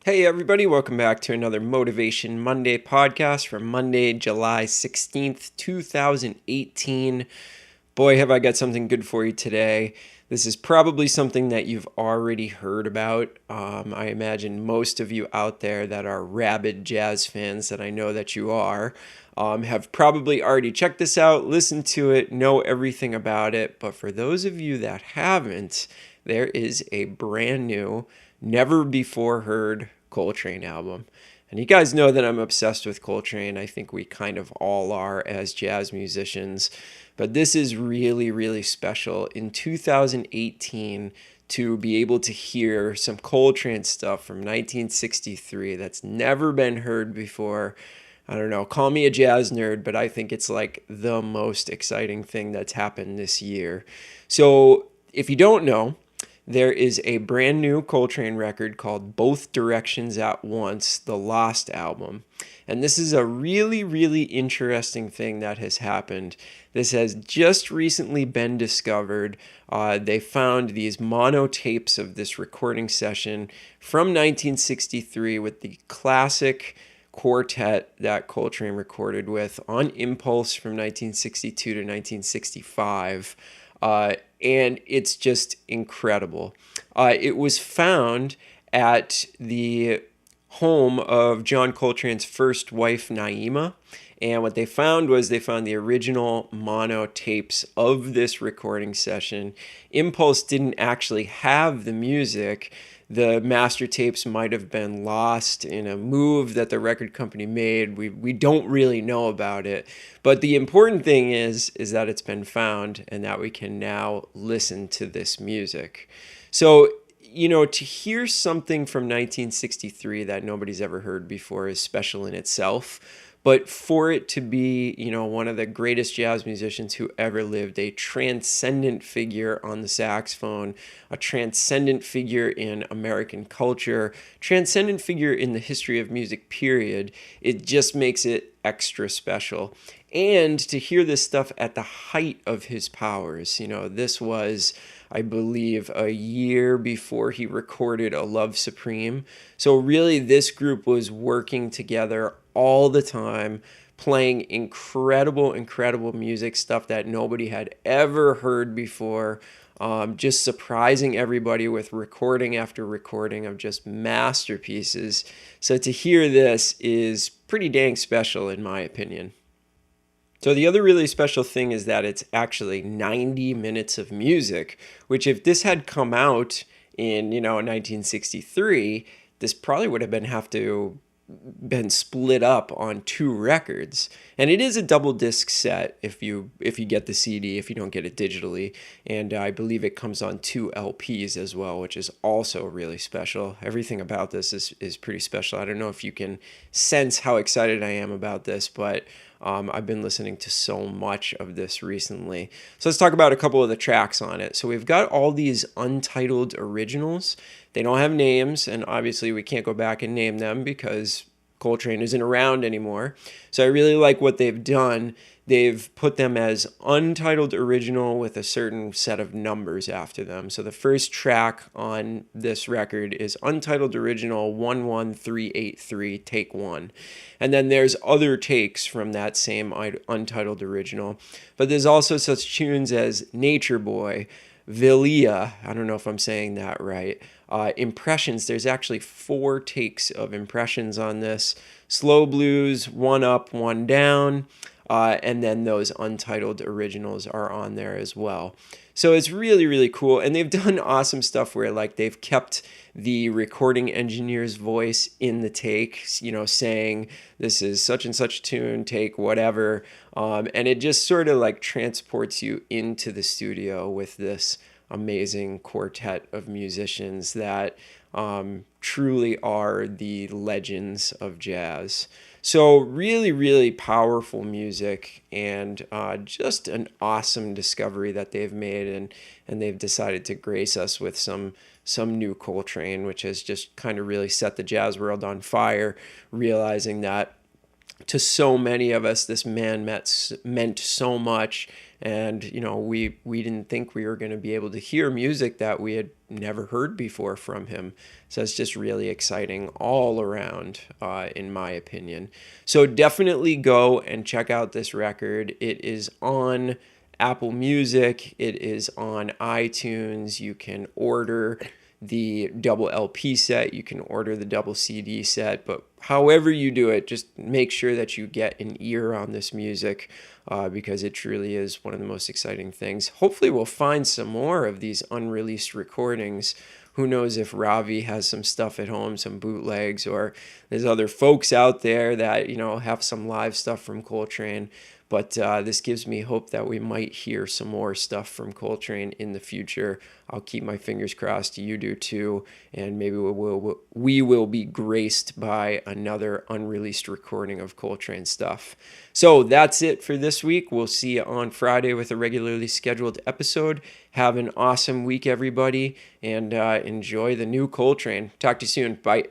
Hey, everybody, welcome back to another Motivation Monday podcast for Monday, July 16th, 2018. Boy, have I got something good for you today. This is probably something that you've already heard about. I imagine most of you out there that are rabid jazz fans, that I know that you are, have probably already checked this out, listened to it, know everything about it. But for those of you that haven't, there is a brand new, never before heard Coltrane album. And you guys know that I'm obsessed with Coltrane. I think we kind of all are as jazz musicians. But this is really, really special. In 2018, to be able to hear some Coltrane stuff from 1963 that's never been heard before. I don't know, call me a jazz nerd, but I think it's like the most exciting thing that's happened this year. So, if you don't know, there is a brand new Coltrane record called Both Directions at Once, the Lost album. And this is a really, really interesting thing that has happened. This has just recently been discovered. They found these mono tapes of this recording session from 1963 with the classic quartet that Coltrane recorded with on Impulse from 1962 to 1965. And it's just incredible. It was found at the home of John Coltrane's first wife, Naima. And what they found was they found the original mono tapes of this recording session. Impulse didn't actually have the music. The master tapes might have been lost in a move that the record company made. We don't really know about it. But the important thing is that it's been found and that we can now listen to this music. So, to hear something from 1963 that nobody's ever heard before is special in itself. But for it to be, one of the greatest jazz musicians who ever lived, a transcendent figure on the saxophone, a transcendent figure in American culture, transcendent figure in the history of music, period, it just makes it extra special. And to hear this stuff at the height of his powers, this was, I believe, a year before he recorded A Love Supreme. So really, this group was working together all the time, playing incredible, incredible music, stuff that nobody had ever heard before. Just surprising everybody with recording after recording of just masterpieces. So to hear this is pretty dang special, in my opinion. So the other really special thing is that it's actually 90 minutes of music, which if this had come out in, 1963, this probably would have been split up on two records. And it is a double disc set if you get the CD, if you don't get it digitally. And I believe it comes on two LPs as well, which is also really special. Everything about this is pretty special. I don't know if you can sense how excited I am about this, but I've been listening to so much of this recently. So let's talk about a couple of the tracks on it. So we've got all these untitled originals. They don't have names, and obviously we can't go back and name them because Coltrane isn't around anymore. So I really like what they've done. They've put them as untitled original with a certain set of numbers after them. So the first track on this record is untitled original 11383, take one. And then there's other takes from that same untitled original. But there's also such tunes as Nature Boy, Villia, I don't know if I'm saying that right. Impressions, there's actually 4 takes of Impressions on this. Slow Blues, one up, one down. And then those untitled originals are on there as well. So it's really, really cool. And they've done awesome stuff where like they've kept the recording engineer's voice in the take, saying this is such and such tune, take whatever. And it just sort of like transports you into the studio with this amazing quartet of musicians that truly are the legends of jazz. So really, really powerful music and just an awesome discovery that they've made, and they've decided to grace us with some new Coltrane, which has just kind of really set the jazz world on fire, realizing that to so many of us, this man meant so much, And, we didn't think we were going to be able to hear music that we had never heard before from him. So it's just really exciting all around, in my opinion. So definitely go and check out this record. It is on Apple Music. It is on iTunes. You can order the double LP set. You can order the double CD set. But however you do it, just make sure that you get an ear on this music, because it truly is one of the most exciting things. Hopefully we'll find some more of these unreleased recordings. Who knows if Ravi has some stuff at home, some bootlegs, or there's other folks out there that, have some live stuff from Coltrane. But this gives me hope that we might hear some more stuff from Coltrane in the future. I'll keep my fingers crossed. You do too. And maybe we will be graced by another unreleased recording of Coltrane stuff. So that's it for this week. We'll see you on Friday with a regularly scheduled episode. Have an awesome week, everybody, and enjoy the new Coltrane. Talk to you soon. Bye.